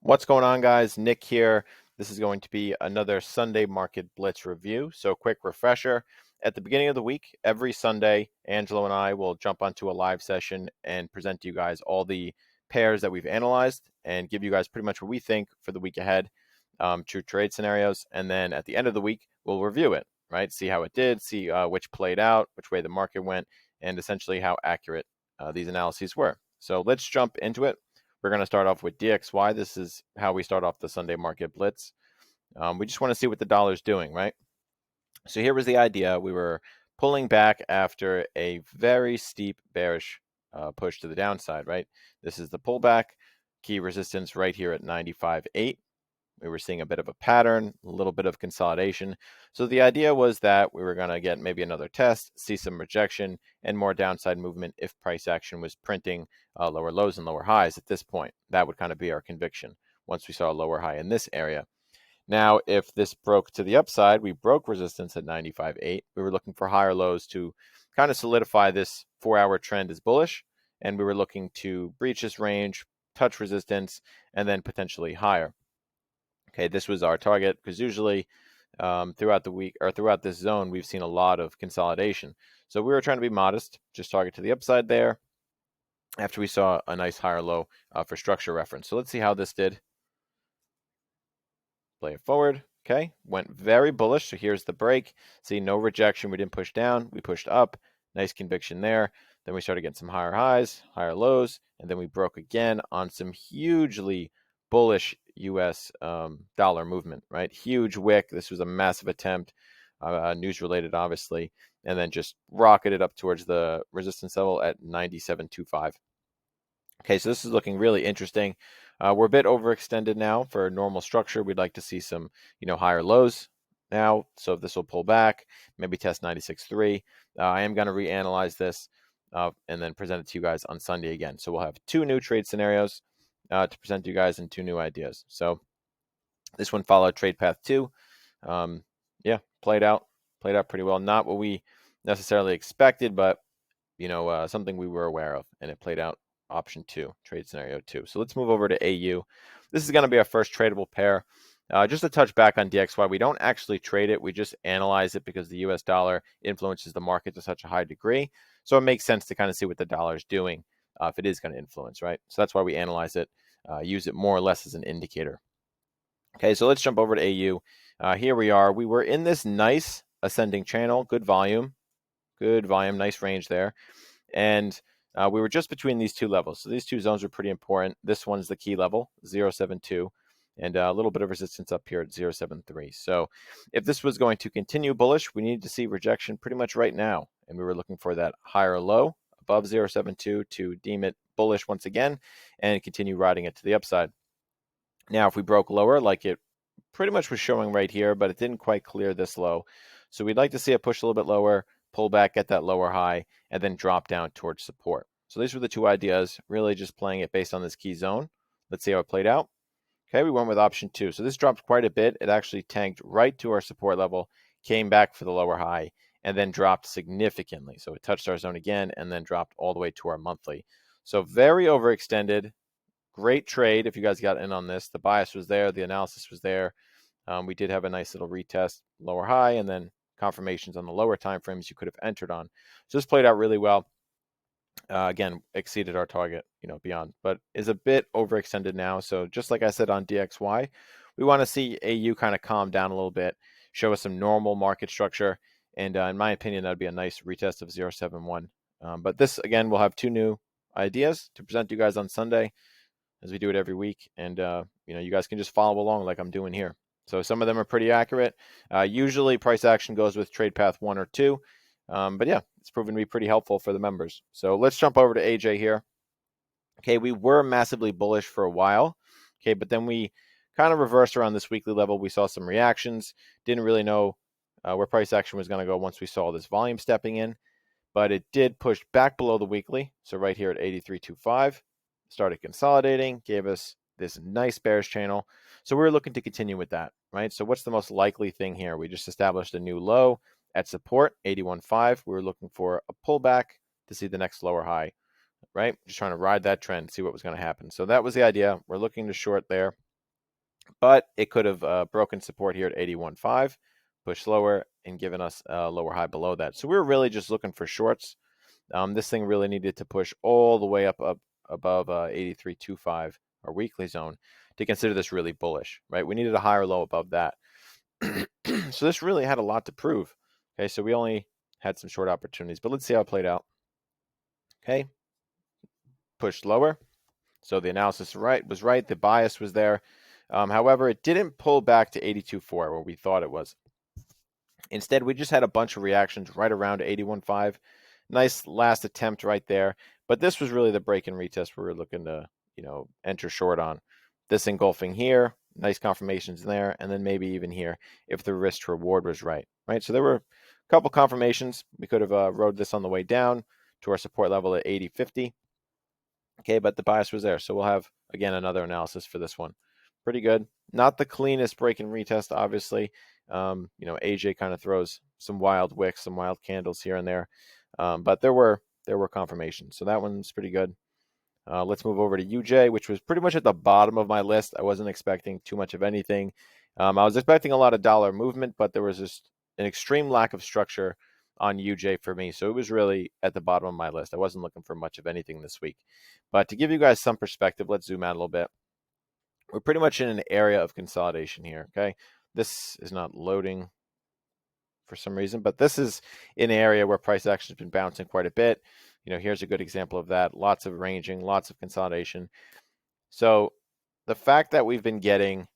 What's going on, guys? Nick here. This is going to be another Sunday Market Blitz review. So quick refresher. At the beginning of the week, every Sunday, Angelo and I will jump onto a live session and present to you guys all the pairs that we've analyzed and give you guys pretty much what we think for the week ahead, true trade scenarios. And then at the end of the week, we'll review it, right? See how it did, see which played out, which way the market went, and essentially how accurate these analyses were. So let's jump into it. We're going to start off with DXY. This is how we start off the Sunday Market Blitz. We just want to see what the dollar's doing, right? So here was the idea. We were pulling back after a very steep bearish push to the downside, right? This is the pullback. Key resistance right here at 95.8. We were seeing a bit of a pattern, a little bit of consolidation. So the idea was that we were going to get maybe another test, see some rejection, and more downside movement if price action was printing lower lows and lower highs at this point. That would kind of be our conviction once we saw a lower high in this area. Now, if this broke to the upside, we broke resistance at 95.8. We were looking for higher lows to kind of solidify this 4-hour trend as bullish, and we were looking to breach this range, touch resistance, and then potentially higher. Okay, this was our target because usually throughout the week or throughout this zone, we've seen a lot of consolidation. So we were trying to be modest, just target to the upside there after we saw a nice higher low for structure reference. So let's see how this did. Play it forward. Okay, went very bullish. So here's the break. See, no rejection. We didn't push down. We pushed up. Nice conviction there. Then we started getting some higher highs, higher lows, and then we broke again on some hugely bullish US dollar movement, right? Huge wick. This was a massive attempt, news related, obviously, and then just rocketed up towards the resistance level at 97.25. Okay, so this is looking really interesting. We're a bit overextended now for normal structure. We'd like to see some, higher lows now. So if this will pull back, maybe test 96.3. I am going to reanalyze this and then present it to you guys on Sunday again. So we'll have two new trade scenarios to present to you guys and two new ideas. So this one followed trade path 2. Yeah, played out pretty well. Not what we necessarily expected, but something we were aware of, and it played out option 2, trade scenario 2. So let's move over to AU. This is going to be our first tradable pair. Just to touch back on DXY, we don't actually trade it. We just analyze it because the US dollar influences the market to such a high degree. So it makes sense to kind of see what the dollar is doing if it is going to influence, right? So that's why we analyze it, use it more or less as an indicator. Okay, so let's jump over to AU. Here we are. We were in this nice ascending channel, good volume, nice range there. And we were just between these two levels. So these two zones are pretty important. This one's the key level, 0.72, and a little bit of resistance up here at 0.73. So if this was going to continue bullish, we needed to see rejection pretty much right now. And we were looking for that higher low above 0.72 to deem it bullish once again and continue riding it to the upside. Now, if we broke lower, like it pretty much was showing right here, but it didn't quite clear this low. So we'd like to see it push a little bit lower, pull back at that lower high, and then drop down towards support. So these were the two ideas, really just playing it based on this key zone. Let's see how it played out. Okay, we went with option 2. So this dropped quite a bit. It actually tanked right to our support level, came back for the lower high, and then dropped significantly. So it touched our zone again and then dropped all the way to our monthly. So very overextended. Great trade if you guys got in on this. The bias was there. The analysis was there. We did have a nice little retest, lower high, and then confirmations on the lower time frames you could have entered on. So this played out really well. Again, exceeded our target, beyond, but is a bit overextended now. So just like I said on DXY, we want to see AU kind of calm down a little bit, show us some normal market structure. And in my opinion, that'd be a nice retest of 0.71. But this, again, we'll have two new ideas to present to you guys on Sunday, as we do it every week. And, you guys can just follow along like I'm doing here. So some of them are pretty accurate. Usually price action goes with trade path 1 or 2. But yeah, it's proven to be pretty helpful for the members. So let's jump over to AJ here. Okay, we were massively bullish for a while. Okay, but then we kind of reversed around this weekly level. We saw some reactions. Didn't really know where price action was going to go once we saw this volume stepping in. But it did push back below the weekly. So right here at 83.25. Started consolidating, gave us this nice bearish channel. So we were looking to continue with that, right? So what's the most likely thing here? We just established a new low at support, 81.5. We were looking for a pullback to see the next lower high, right? Just trying to ride that trend, see what was going to happen. So that was the idea. We're looking to short there. but it could have broken support here at 81.5, pushed lower, and given us a lower high below that. So we were really just looking for shorts. This thing really needed to push all the way up above 83.25, our weekly zone, to consider this really bullish, right? We needed a higher low above that. So this really had a lot to prove. Okay, so we only had some short opportunities, but let's see how it played out. Okay, pushed lower. So the analysis was right. The bias was there. However, it didn't pull back to 82.4 where we thought it was. Instead, we just had a bunch of reactions right around 81.5. Nice last attempt right there. But this was really the break and retest we were looking to, enter short on. This engulfing here, nice confirmations there, and then maybe even here if the risk to reward was right. So there were a couple confirmations. We could have rode this on the way down to our support level at 80.50. Okay, but the bias was there. So we'll have, again, another analysis for this one. Pretty good. Not the cleanest break and retest, obviously. AJ kind of throws some wild wicks, some wild candles here and there. But there were confirmations. So that one's pretty good. Let's move over to UJ, which was pretty much at the bottom of my list. I wasn't expecting too much of anything. I was expecting a lot of dollar movement, but there was just an extreme lack of structure on UJ for me. So it was really at the bottom of my list. I wasn't looking for much of anything this week. But to give you guys some perspective, let's zoom out a little bit. We're pretty much in an area of consolidation here, okay? This is not loading for some reason, but this is an area where price action has been bouncing quite a bit. Here's a good example of that. Lots of ranging, lots of consolidation. So the fact that we've been getting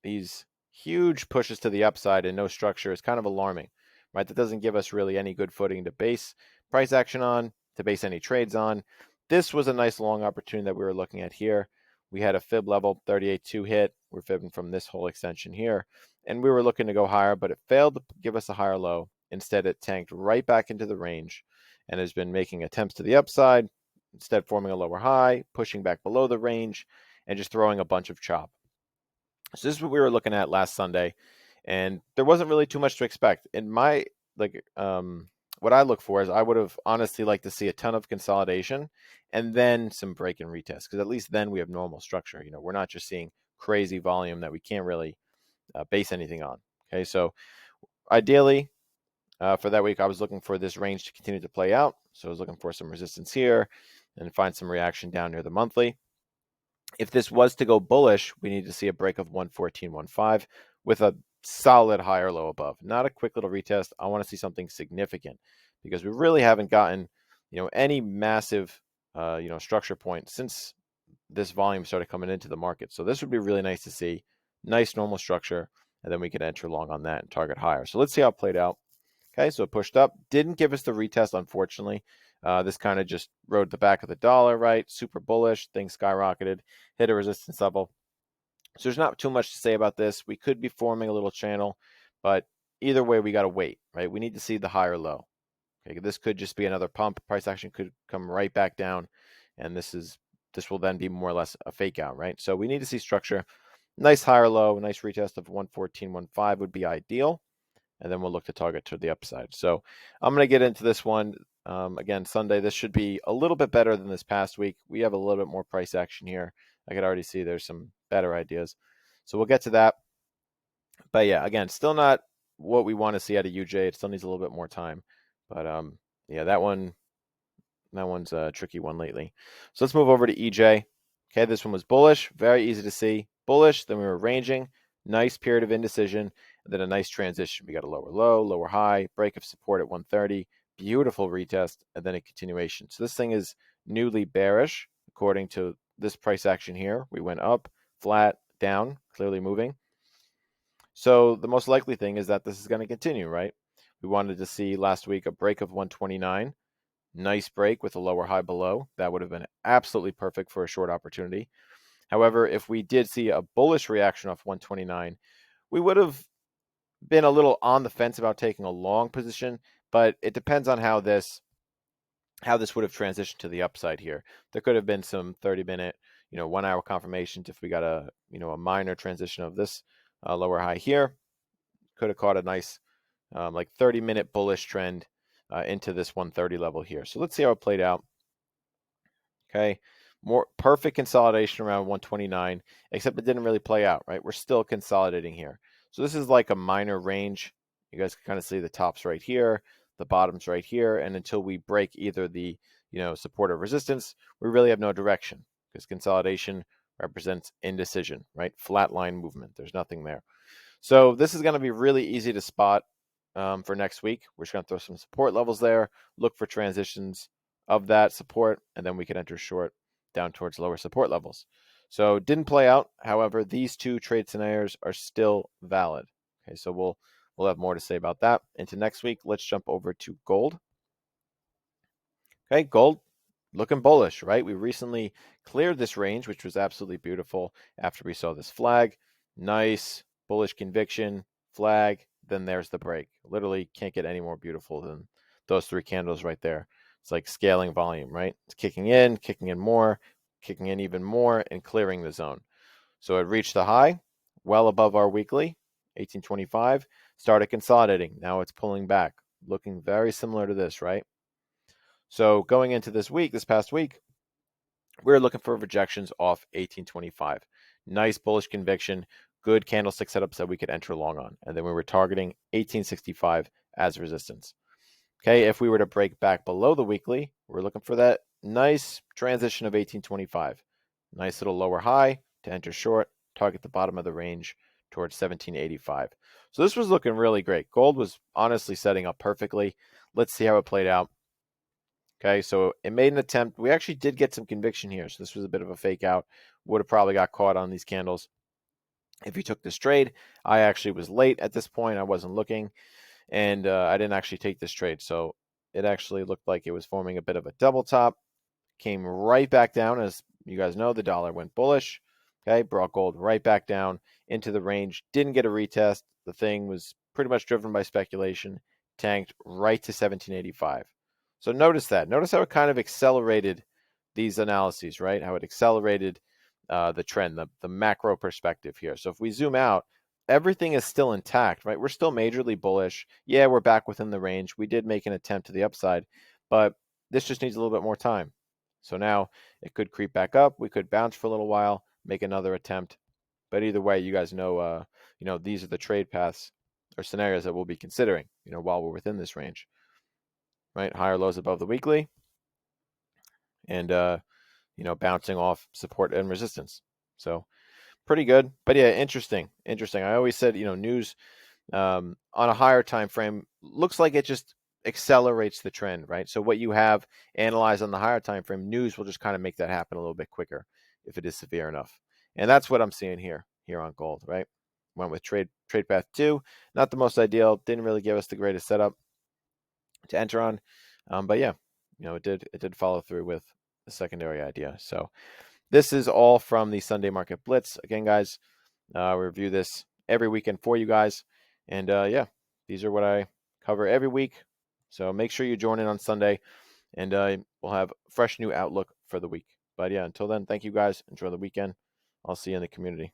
these huge pushes to the upside and no structure is kind of alarming, right? That doesn't give us really any good footing to base price action on, to base any trades on. This was a nice long opportunity that we were looking at here. We had a fib level 38.2 hit. We're fibbing from this whole extension here. And we were looking to go higher, but it failed to give us a higher low. Instead, it tanked right back into the range and has been making attempts to the upside, instead forming a lower high, pushing back below the range, and just throwing a bunch of chop. So this is what we were looking at last Sunday, and there wasn't really too much to expect. In my what I look for is I would have honestly liked to see a ton of consolidation and then some break and retest, because at least then we have normal structure. We're not just seeing crazy volume that we can't really base anything on. Okay, so ideally for that week, I was looking for this range to continue to play out. So I was looking for some resistance here and find some reaction down near the monthly. If this was to go bullish, we need to see a break of 114.15 with a solid higher low above. Not a quick little retest. I want to see something significant because we really haven't gotten, any massive, structure point since this volume started coming into the market. So this would be really nice to see. Nice normal structure, and then we can enter long on that and target higher. So let's see how it played out. Okay, so it pushed up. Didn't give us the retest, unfortunately. This kind of just rode the back of the dollar, right? Super bullish. Things skyrocketed. Hit a resistance level. So there's not too much to say about this. We could be forming a little channel, but either way, we got to wait, right? We need to see the higher low. Okay, this could just be another pump. Price action could come right back down, and this will then be more or less a fake out, right? So we need to see structure. Nice higher low, nice retest of 114.15 would be ideal, and then we'll look to target to the upside. So I'm going to get into this one. Again, Sunday, this should be a little bit better than this past week. We have a little bit more price action here. I could already see there's some better ideas. So we'll get to that. But yeah, again, still not what we want to see out of UJ. It still needs a little bit more time. But yeah, that one's a tricky one lately. So let's move over to EJ. Okay, this one was bullish, very easy to see. Bullish, then we were ranging, nice period of indecision, and then a nice transition. We got a lower low, lower high, break of support at 130, beautiful retest, and then a continuation. So this thing is newly bearish, according to this price action here. We went up, flat, down, clearly moving. So the most likely thing is that this is going to continue, right? We wanted to see last week a break of 129. Nice break with a lower high below. That would have been absolutely perfect for a short opportunity. However, if we did see a bullish reaction off 129, we would have been a little on the fence about taking a long position, but it depends on how this would have transitioned to the upside here. There could have been some 30-minute, 1 hour confirmations if we got a minor transition of this lower high here. Could have caught a nice 30-minute bullish trend into this 130 level here. So let's see how it played out. Okay, More perfect consolidation around 129, except it didn't really play out, right? We're still consolidating here. So this is like a minor range. You guys can kind of see the tops right here, the bottoms right here, and until we break either the support or resistance, we really have no direction because consolidation represents indecision, right? Flat line movement. There's nothing there. So this is going to be really easy to spot for next week. We're just going to throw some support levels there, look for transitions of that support, and then we can enter short down towards lower support levels. So didn't play out. However, these two trade scenarios are still valid. Okay, so we'll have more to say about that into next week. Let's jump over to gold. Okay, gold looking bullish, right? We recently cleared this range, which was absolutely beautiful after we saw this flag. Nice bullish conviction flag. Then there's the break. Literally can't get any more beautiful than those three candles right there. It's like scaling volume, right? It's kicking in more, kicking in even more, and clearing the zone. So it reached the high, well above our weekly, 1825, started consolidating. Now it's pulling back, looking very similar to this, right? So going into this past week, we were looking for rejections off 1825. Nice bullish conviction, good candlestick setups that we could enter long on. And then we were targeting 1865 as resistance. Okay, if we were to break back below the weekly, we're looking for that nice transition of 1825. Nice little lower high to enter short, target the bottom of the range towards 1785. So this was looking really great. Gold was honestly setting up perfectly. Let's see how it played out. Okay, so it made an attempt. We actually did get some conviction here. So this was a bit of a fake out. Would have probably got caught on these candles if you took this trade. I actually was late at this point. I wasn't looking, and I didn't actually take this trade. So it actually looked like it was forming a bit of a double top. Came right back down. As you guys know, the dollar went bullish. Okay, brought gold right back down into the range. Didn't get a retest. The thing was pretty much driven by speculation. Tanked right to 1785. So notice that. Notice how it kind of accelerated these analyses, right? How it accelerated the trend, the macro perspective here. So if we zoom out, everything is still intact, right? We're still majorly bullish. Yeah, we're back within the range. We did make an attempt to the upside, but this just needs a little bit more time. So now it could creep back up. We could bounce for a little while, make another attempt. But either way, you guys know, these are the trade paths or scenarios that we'll be considering, while we're within this range. Right, higher lows above the weekly, and bouncing off support and resistance. So pretty good, but yeah, interesting. I always said, news on a higher time frame looks like it just accelerates the trend, right? So what you have analyzed on the higher time frame, news will just kind of make that happen a little bit quicker if it is severe enough. And that's what I'm seeing here on gold, right? Went with trade path 2, not the most ideal, didn't really give us the greatest setup to enter on. But yeah, it did follow through with the secondary idea. So this is all from the Sunday Market Blitz. Again, guys, we review this every weekend for you guys. And yeah, these are what I cover every week. So make sure you join in on Sunday, and we'll have a fresh new outlook for the week. But yeah, until then, thank you guys. Enjoy the weekend. I'll see you in the community.